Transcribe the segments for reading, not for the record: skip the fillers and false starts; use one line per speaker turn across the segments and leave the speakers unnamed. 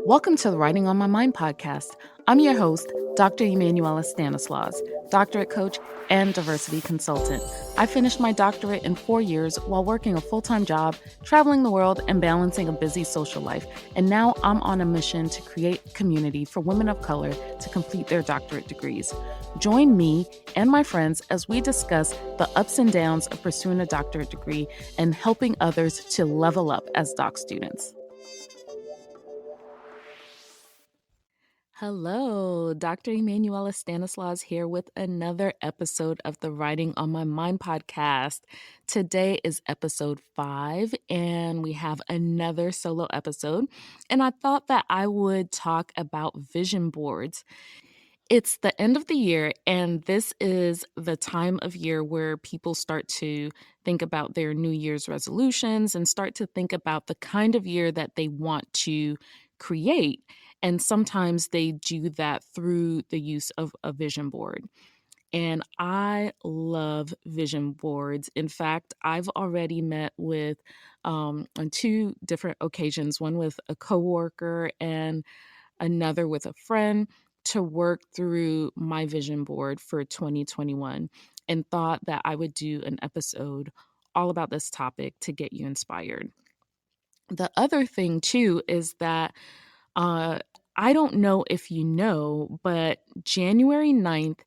Welcome to the Writing on My Mind podcast. I'm your host, Dr. Emmanuela Stanislaus, doctorate coach and diversity consultant. I finished my doctorate in 4 years while working a full-time job, traveling the world, and balancing a busy social life. And now I'm on a mission to create community for women of color to complete their doctorate degrees. Join me and my friends as we discuss the ups and downs of pursuing a doctorate degree and helping others to level up as doc students. Hello, Dr. Emmanuela Stanislaus here with another episode of the Writing on My Mind podcast. Today is episode 5, and we have another solo episode. And I thought that I would talk about vision boards. It's the end of the year, and this is the time of year where people start to think about their New Year's resolutions and start to think about the kind of year that they want to create. And sometimes they do that through the use of a vision board. And I love vision boards. In fact, I've already met with on 2 different occasions, one with a coworker and another with a friend, to work through my vision board for 2021, and thought that I would do an episode all about this topic to get you inspired. The other thing too is that I don't know if you know, but January 9th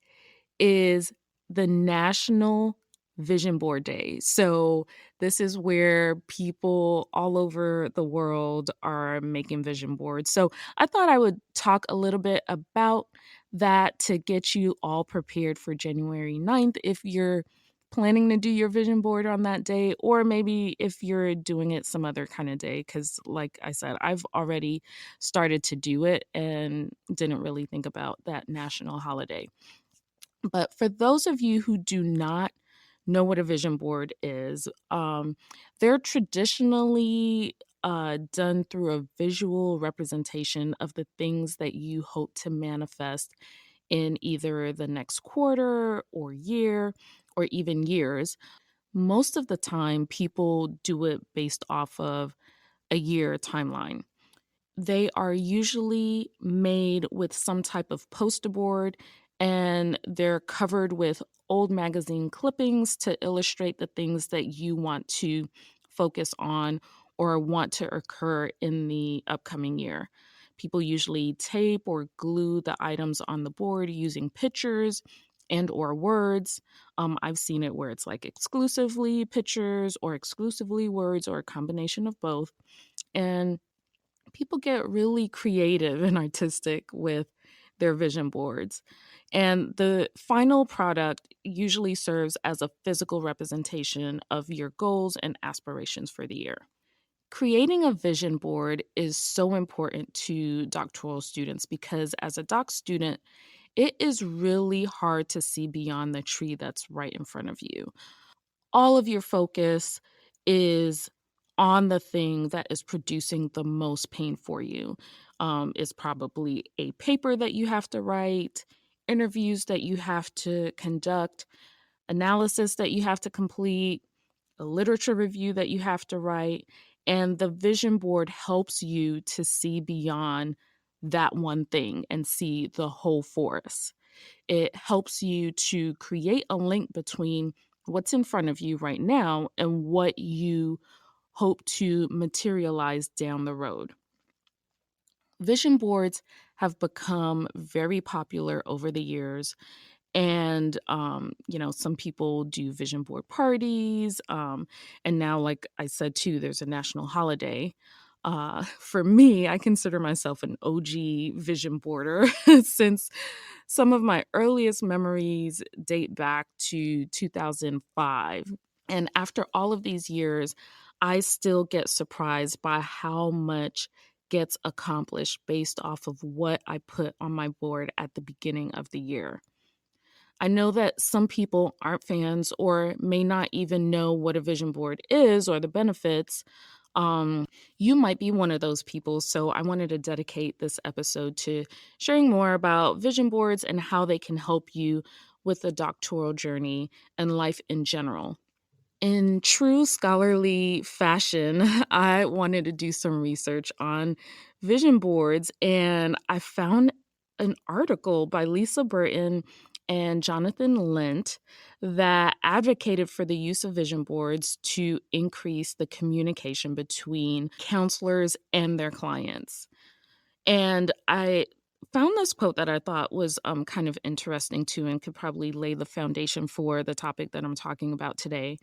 is the National Vision Board Day. So this is where people all over the world are making vision boards. So I thought I would talk a little bit about that to get you all prepared for January 9th if you're planning to do your vision board on that day, or maybe if you're doing it some other kind of day, because like I said, I've already started to do it and didn't really think about that national holiday. But for those of you who do not know what a vision board is, they're traditionally done through a visual representation of the things that you hope to manifest in either the next quarter or year or even years. Most of the time, people do it based off of a year timeline. They are usually made with some type of poster board, and they're covered with old magazine clippings to illustrate the things that you want to focus on or want to occur in the upcoming year. People usually tape or glue the items on the board using pictures and or words. I've seen it where it's like exclusively pictures or exclusively words or a combination of both. And people get really creative and artistic with their vision boards. And the final product usually serves as a physical representation of your goals and aspirations for the year. Creating a vision board is so important to doctoral students because as a doc student, it is really hard to see beyond the tree that's right in front of you. All of your focus is on the thing that is producing the most pain for you. It's probably a paper that you have to write, interviews that you have to conduct, analysis that you have to complete, a literature review that you have to write. And the vision board helps you to see beyond that one thing and see the whole forest. It helps you to create a link between what's in front of you right now and what you hope to materialize down the road. Vision boards have become very popular over the years. And, some people do vision board parties. And now, like I said, too, there's a national holiday. For me, I consider myself an OG vision boarder since some of my earliest memories date back to 2005. And after all of these years, I still get surprised by how much gets accomplished based off of what I put on my board at the beginning of the year. I know that some people aren't fans or may not even know what a vision board is or the benefits. You might be one of those people, so I wanted to dedicate this episode to sharing more about vision boards and how they can help you with the doctoral journey and life in general. In true scholarly fashion, I wanted to do some research on vision boards, and I found an article by Lisa Burton and Jonathan Lent that advocated for the use of vision boards to increase the communication between counselors and their clients. And I found this quote that I thought was kind of interesting too, and could probably lay the foundation for the topic that I'm talking about today.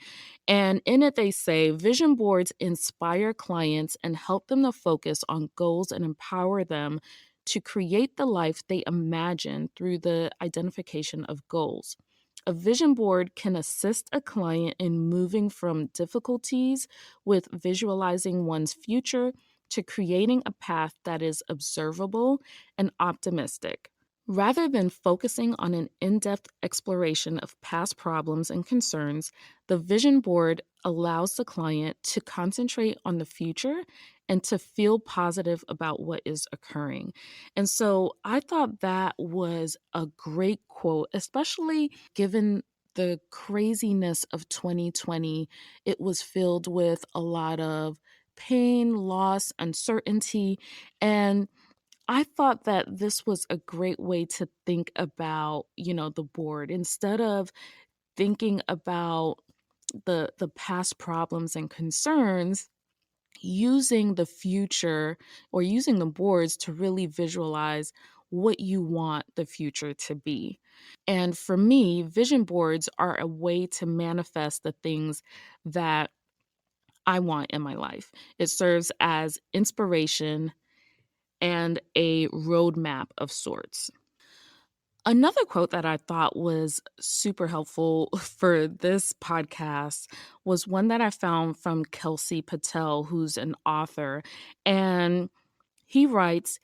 And in it, they say vision boards inspire clients and help them to focus on goals and empower them to create the life they imagine through the identification of goals. A vision board can assist a client in moving from difficulties with visualizing one's future to creating a path that is observable and optimistic. Rather than focusing on an in depth exploration of past problems and concerns, the vision board allows the client to concentrate on the future and to feel positive about what is occurring. And so I thought that was a great quote, especially given the craziness of 2020. It was filled with a lot of pain, loss, uncertainty, and I thought that this was a great way to think about, the board instead of thinking about the past problems and concerns, using the future or using the boards to really visualize what you want the future to be. And for me, vision boards are a way to manifest the things that I want in my life. It serves as inspiration and a roadmap of sorts. Another quote that I thought was super helpful for this podcast was one that I found from Kelsey Patel, who's an author. And he writes,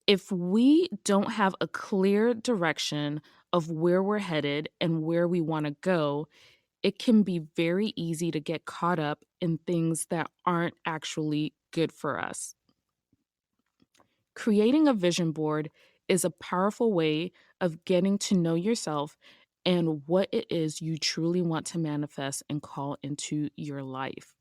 if we don't have a clear direction of where we're headed and where we want to go, it can be very easy to get caught up in things that aren't actually good for us. Creating a vision board is a powerful way of getting to know yourself and what it is you truly want to manifest and call into your life.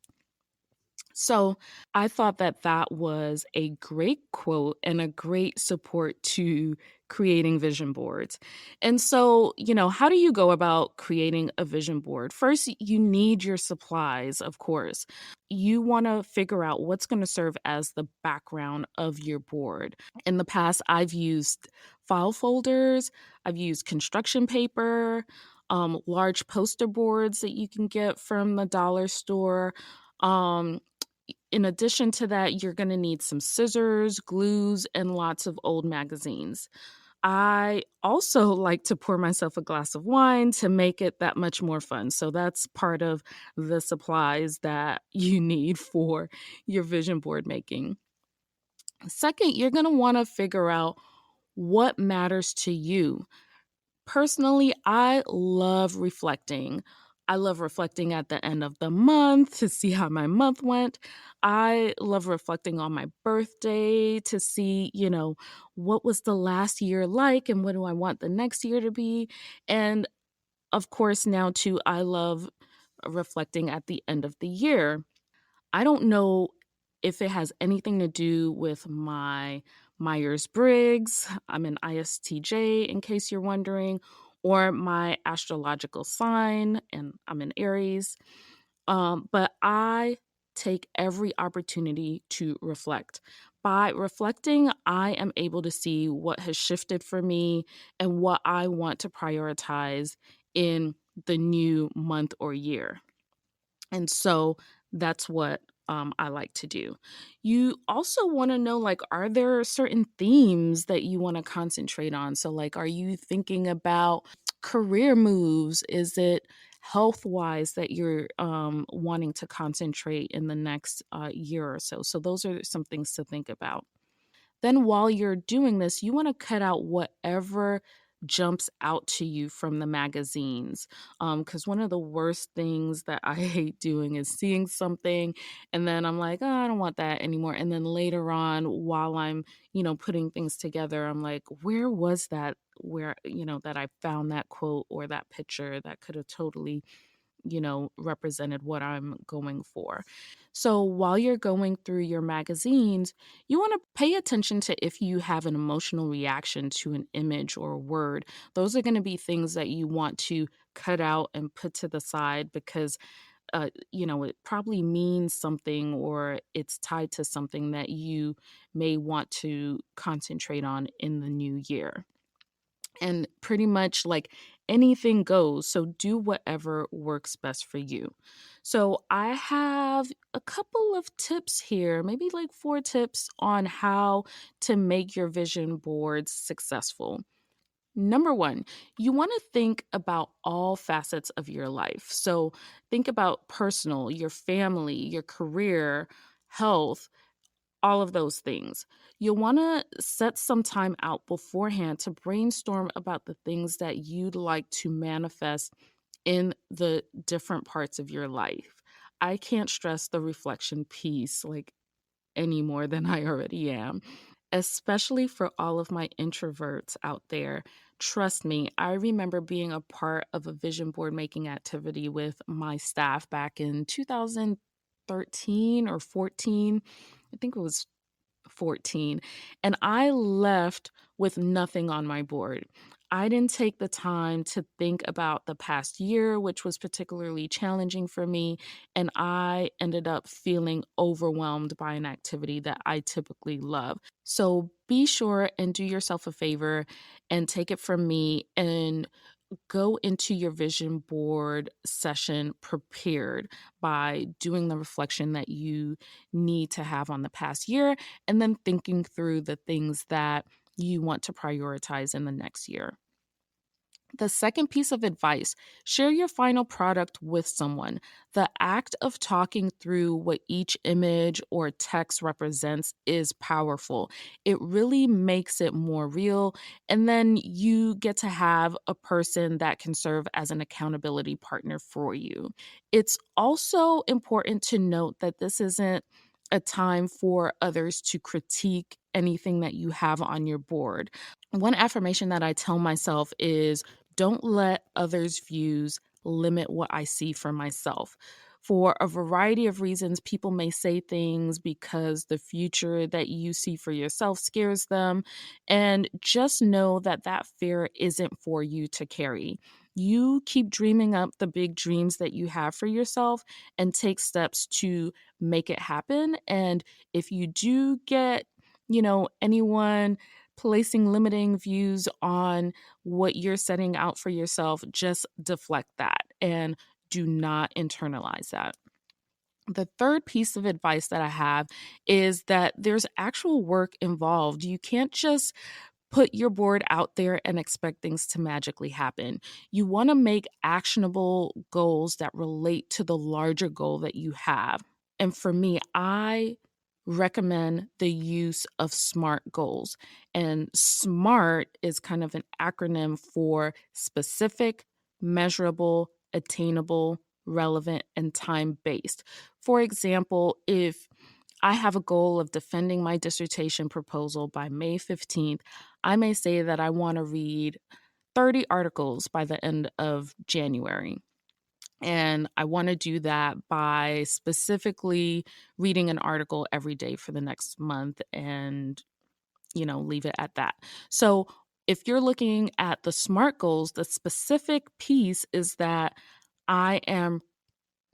So, I thought that that was a great quote and a great support to creating vision boards. And so, how do you go about creating a vision board? First, you need your supplies, of course. You want to figure out what's going to serve as the background of your board. In the past, I've used file folders, I've used construction paper, large poster boards that you can get from the dollar store. Um, in addition to that, you're going to need some scissors, glues, and lots of old magazines. I also like to pour myself a glass of wine to make it that much more fun. So that's part of the supplies that you need for your vision board making. Second, you're going to want to figure out what matters to you. Personally, I love reflecting. I love reflecting at the end of the month to see how my month went. I love reflecting on my birthday to see, what was the last year like and what do I want the next year to be. And of course, now too, I love reflecting at the end of the year. I don't know if it has anything to do with my Myers Briggs, I'm an ISTJ in case you're wondering, or my astrological sign, and I'm an Aries. But I take every opportunity to reflect. By reflecting, I am able to see what has shifted for me and what I want to prioritize in the new month or year. And so that's what I like to do. You also want to know, like, are there certain themes that you want to concentrate on? So, like, are you thinking about career moves? Is it health wise that you're wanting to concentrate in the next year or so? So, those are some things to think about. Then, while you're doing this, you want to cut out whatever jumps out to you from the magazines. Because one of the worst things that I hate doing is seeing something and then I'm like, oh, I don't want that anymore. And then later on, while I'm, putting things together, I'm like, where was that? Where, that I found that quote or that picture that could have totally represented what I'm going for. So while you're going through your magazines, you want to pay attention to if you have an emotional reaction to an image or a word. Those are going to be things that you want to cut out and put to the side because it probably means something or it's tied to something that you may want to concentrate on in the new year. And pretty much like anything goes. So do whatever works best for you. So I have a couple of tips here, maybe like 4 tips on how to make your vision boards successful. Number one, you want to think about all facets of your life. So think about personal, your family, your career, health, all of those things. You'll want to set some time out beforehand to brainstorm about the things that you'd like to manifest in the different parts of your life. I can't stress the reflection piece like any more than I already am, especially for all of my introverts out there. Trust me, I remember being a part of a vision board making activity with my staff back in 2013 or 14. I think it was 14. And I left with nothing on my board. I didn't take the time to think about the past year, which was particularly challenging for me. And I ended up feeling overwhelmed by an activity that I typically love. So be sure and do yourself a favor and take it from me and go into your vision board session prepared by doing the reflection that you need to have on the past year and then thinking through the things that you want to prioritize in the next year. The second piece of advice, share your final product with someone. The act of talking through what each image or text represents is powerful. It really makes it more real. And then you get to have a person that can serve as an accountability partner for you. It's also important to note that this isn't a time for others to critique anything that you have on your board. One affirmation that I tell myself is don't let others' views limit what I see for myself. For a variety of reasons, people may say things because the future that you see for yourself scares them. And just know that that fear isn't for you to carry. You keep dreaming up the big dreams that you have for yourself and take steps to make it happen. And if you do get, anyone placing limiting views on what you're setting out for yourself, just deflect that and do not internalize that. The third piece of advice that I have is that there's actual work involved. You can't just put your board out there and expect things to magically happen. You want to make actionable goals that relate to the larger goal that you have. And for me, I recommend the use of SMART goals. And SMART is kind of an acronym for specific, measurable, attainable, relevant, and time based. For example, if I have a goal of defending my dissertation proposal by May 15th, I may say that I want to read 30 articles by the end of January. And I want to do that by specifically reading an article every day for the next month and, leave it at that. So if you're looking at the SMART goals, the specific piece is that I am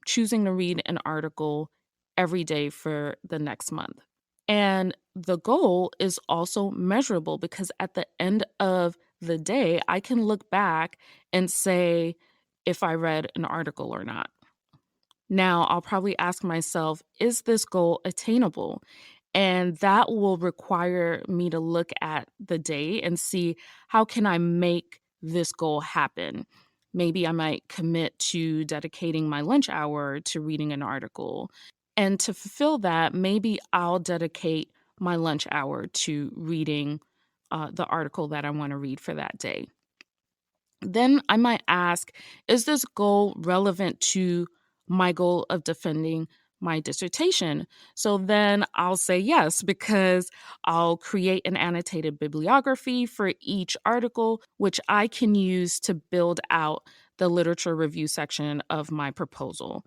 choosing to read an article every day for the next month. And the goal is also measurable because at the end of the day, I can look back and say if I read an article or not. Now, I'll probably ask myself, is this goal attainable? And that will require me to look at the day and see how can I make this goal happen. Maybe I might commit to dedicating my lunch hour to reading an article. And to fulfill that, maybe I'll dedicate my lunch hour to reading the article that I want to read for that day. Then I might ask, is this goal relevant to my goal of defending my dissertation? So then I'll say yes, because I'll create an annotated bibliography for each article, which I can use to build out the literature review section of my proposal.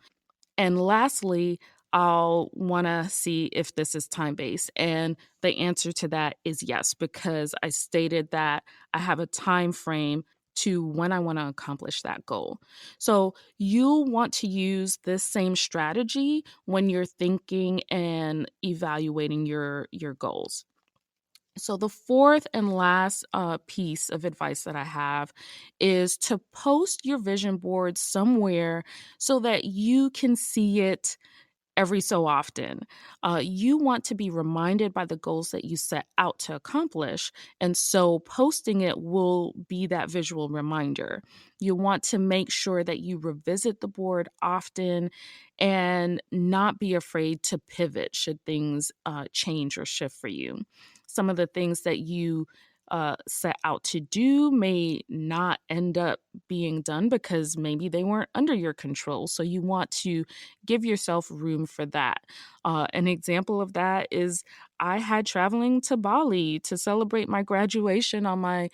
And lastly, I'll want to see if this is time based. And the answer to that is yes, because I stated that I have a time frame to when I want to accomplish that goal. So you want to use this same strategy when you're thinking and evaluating your goals. So the fourth and last piece of advice that I have is to post your vision board somewhere so that you can see it every so often. You want to be reminded by the goals that you set out to accomplish. And so posting it will be that visual reminder. You want to make sure that you revisit the board often and not be afraid to pivot should things change or shift for you. Some of the things that you set out to do may not end up being done because maybe they weren't under your control. So you want to give yourself room for that. An example of that is I had traveling to Bali to celebrate my graduation on my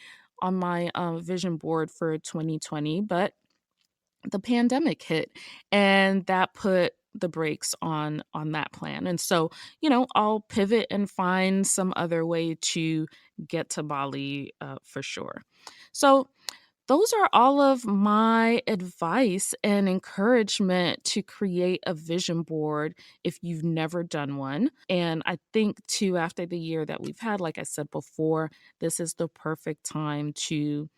vision board for 2020, but the pandemic hit and that put the brakes on that plan. And so, I'll pivot and find some other way to get to Bali for sure. So those are all of my advice and encouragement to create a vision board if you've never done one. And I think, too, after the year that we've had, like I said before, this is the perfect time to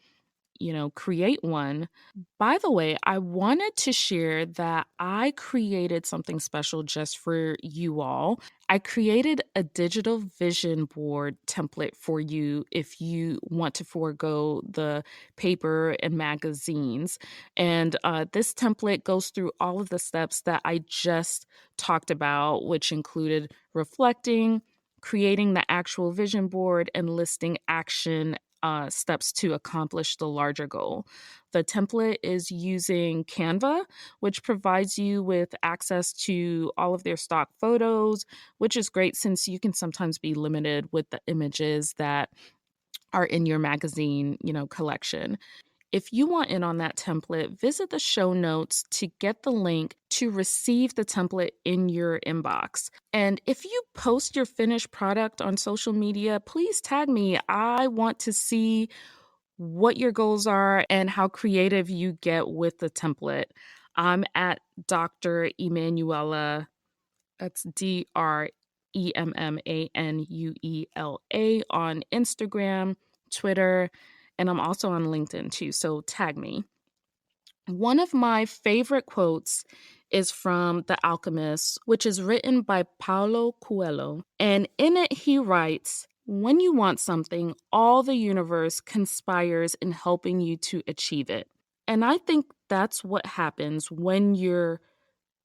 create one. By the way, I wanted to share that I created something special just for you all. I created a digital vision board template for you if you want to forego the paper and magazines. And this template goes through all of the steps that I just talked about, which included reflecting, creating the actual vision board, and listing action steps to accomplish the larger goal. The template is using Canva, which provides you with access to all of their stock photos, which is great since you can sometimes be limited with the images that are in your magazine, collection. If you want in on that template, visit the show notes to get the link to receive the template in your inbox. And if you post your finished product on social media, please tag me. I want to see what your goals are and how creative you get with the template. I'm at Dr. Emmanuela, that's DrEmmanuela on Instagram, Twitter, and I'm also on LinkedIn too, so tag me. One of my favorite quotes is from The Alchemist, which is written by Paulo Coelho. And in it, he writes, "When you want something, all the universe conspires in helping you to achieve it." And I think that's what happens when you're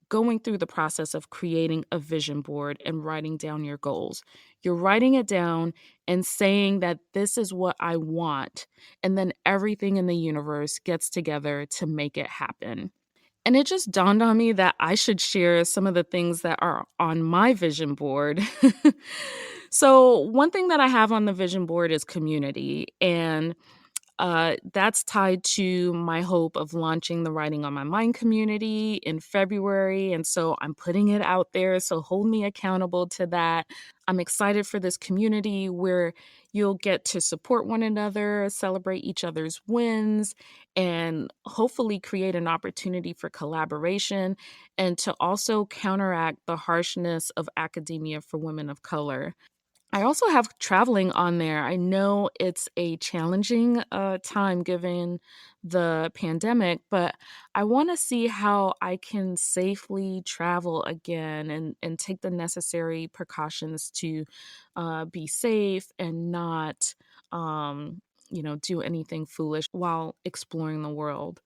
going through the process of creating a vision board and writing down your goals. You're writing it down and saying that this is what I want, and then everything in the universe gets together to make it happen. And it just dawned on me that I should share some of the things that are on my vision board. So, one thing that I have on the vision board is community. And that's tied to my hope of launching the Writing on My Mind community in February. And so I'm putting it out there. So hold me accountable to that. I'm excited for this community where you'll get to support one another, celebrate each other's wins, and hopefully create an opportunity for collaboration and to also counteract the harshness of academia for women of color. I also have traveling on there. I know it's a challenging time given the pandemic, but I want to see how I can safely travel again and take the necessary precautions to be safe and not, do anything foolish while exploring the world.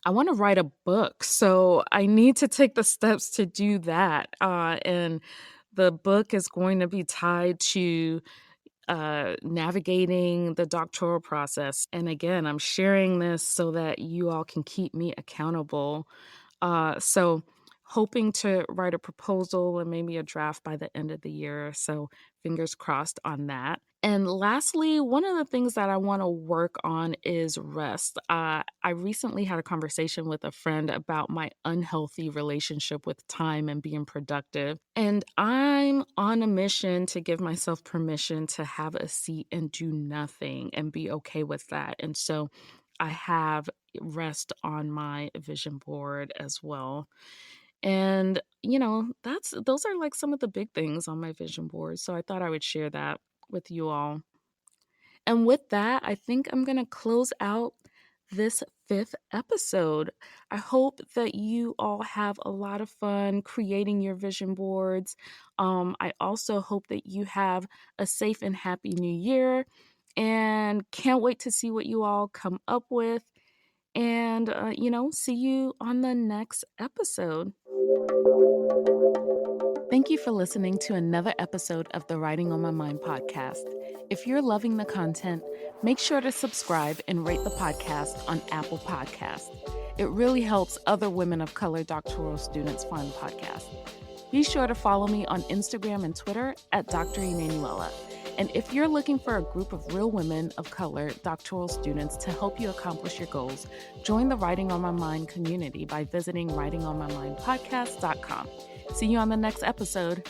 I want to write a book, so I need to take the steps to do that. And the book is going to be tied to navigating the doctoral process. And again, I'm sharing this so that you all can keep me accountable. So, hoping to write a proposal and maybe a draft by the end of the year. So, fingers crossed on that. And lastly, one of the things that I want to work on is rest. I recently had a conversation with a friend about my unhealthy relationship with time and being productive. And I'm on a mission to give myself permission to have a seat and do nothing and be okay with that. And so I have rest on my vision board as well. And, those are like some of the big things on my vision board. So I thought I would share that with you all. And with that, I think I'm going to close out this fifth episode. I hope that you all have a lot of fun creating your vision boards. I also hope that you have a safe and happy new year and can't wait to see what you all come up with. And, see you on the next episode. Thank you for listening to another episode of the Writing on My Mind podcast. If you're loving the content, make sure to subscribe and rate the podcast on Apple Podcasts. It really helps other women of color doctoral students find the podcast. Be sure to follow me on Instagram and Twitter at Dr. Emmanuela. And if you're looking for a group of real women of color doctoral students to help you accomplish your goals, join the Writing on My Mind community by visiting writingonmymindpodcast.com. See you on the next episode.